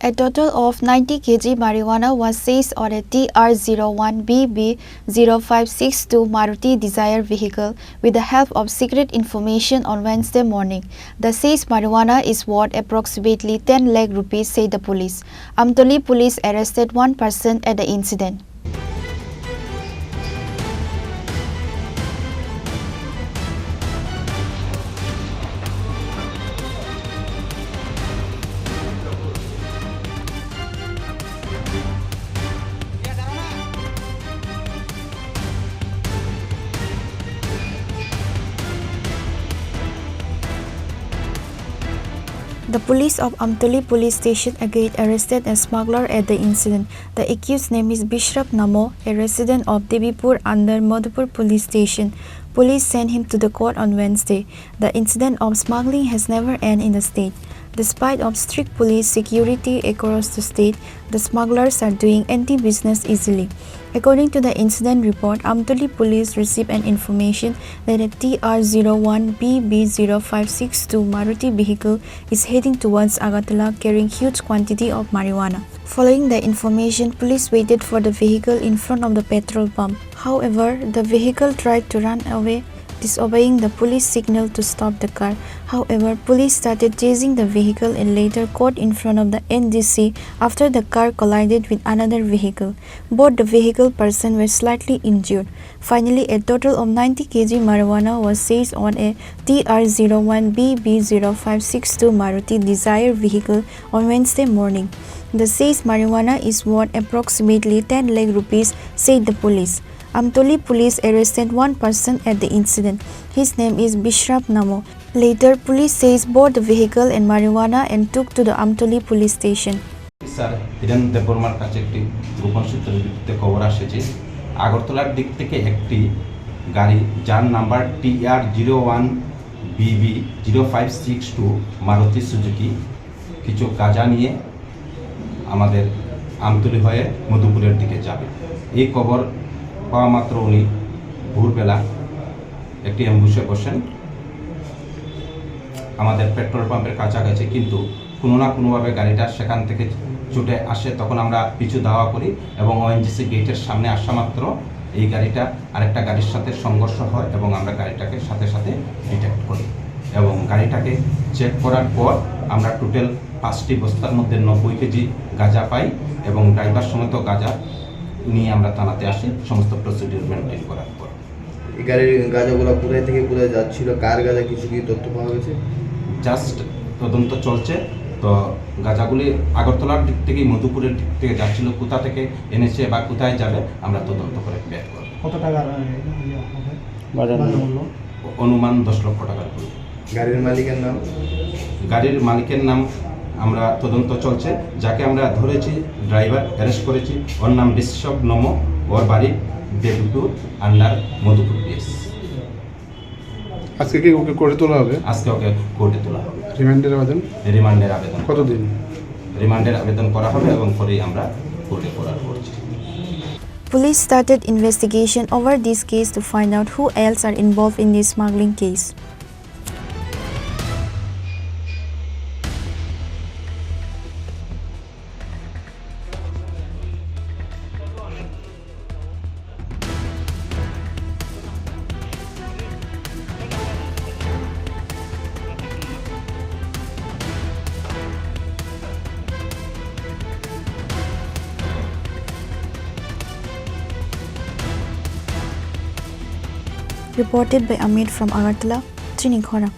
A total of 90 kg marijuana was seized on a TR01BB-0562 Maruti Dzire vehicle with the help of secret information on Wednesday morning. The seized marijuana is worth approximately 10 lakh rupees, said the police. Amtoli police arrested one person at the incident. The police of Amtoli police station again arrested a smuggler at the incident. The accused's name is Bishrap Namo, a resident of Devipur under Madhupur police station. Police sent him to the court on Wednesday. The incident of smuggling has never ended in the state. Despite of strict police security across the state, the smugglers are doing anti-business easily. According to the incident report, Amtoli police received an information that a TR01BB-0562 Maruti vehicle is heading towards Agartala carrying huge quantity of marijuana. Following the information, police waited for the vehicle in front of the petrol pump. However, the vehicle tried to run away, disobeying the police signal to stop the car. However, police started chasing the vehicle and later caught in front of the NGC after the car collided with another vehicle. Both the vehicle persons were slightly injured. Finally, a total of 90 kg marijuana was seized on a TR01BB-0562 Maruti Dzire vehicle on Wednesday morning. The seized marijuana is worth approximately 10 lakh rupees, said the police. Amtoli police arrested one person at the incident. His name is Bishrap Namo. Later, police seized both the vehicle and marijuana and took to the Amtoli police station. Sir Hiren দেববর্মার কাছে একটি গোপন সূত্রের ভিত্তিতে খবর আসছে আগরতলার দিক থেকে একটি গাড়ি যার নাম্বার TR01BB-0562 মারুতি সুজুকি কিছু গাঁজা নিয়ে আমাদের আমতলী হয়ে মধুপুরের দিকে যাবে। এই খবর পাওয়া মাত্র উনি ভোরবেলা একটি অ্যাম্বুশে বসেন আমাদের পেট্রোল পাম্পের কাছাকাছি, কিন্তু কোনো না কোনোভাবে গাড়িটা সেখান থেকে ছুটে আসে। তখন আমরা পিছু ধাওয়া করি এবং ওএনজিসি গেটের সামনে আসা মাত্র এই গাড়িটা আরেকটা গাড়ির সাথে সংঘর্ষ হয় এবং আমরা গাড়িটাকে সাথে সাথে ডিটেক্ট করি এবং গাড়িটাকে চেক করার পর আমরা টোটাল 5টি বস্তার মধ্যে 90 কেজি গাঁজা পাই এবং ড্রাইভার সমেত গাঁজা নিয়ে আমরা থানাতে আসি সমস্ত প্রসিডিউর মেনটেন করার পর। এই গাড়ির গাঁজাগুলো কোথায় থেকে কোথায় যাচ্ছিল, কার গাঁজা, কিছু কি তথ্য পাওয়া গেছে? জাস্ট তদন্ত চলছে। তো গাঁজাগুলি আগরতলার দিক থেকে মধুপুরের দিক থেকে যাচ্ছিল, কোথা থেকে এনেছে বা কোথায় যাবে আমরা তদন্ত করে বের করব। কত টাকা অনুমান 10 লক্ষ টাকার উপর। গাড়ির মালিকের নাম? গাড়ির মালিকের নাম আমরা তদন্ত চলছে, যাকে আমরা ধরেছি ড্রাইভার অ্যারেস্ট করেছি, ওর নাম বিশ্বপ নমো, ওর বাড়ি দেবপুর আন্ডার মধুপুর পিএস। আজকে কি ওকে কোর্টে তোলা হবে? আজকে ওকে কোর্টে তোলা হবে। রিমান্ডের আবেদন? রিমান্ডের আবেদন কতদিন? রিমান্ডের আবেদন করা হবে এবং পরেই আমরা কোর্টে করার করছি। Police started investigation over this case to find out who else are involved in this smuggling case. Reported by Amit from Agartala, Chini, Khorang.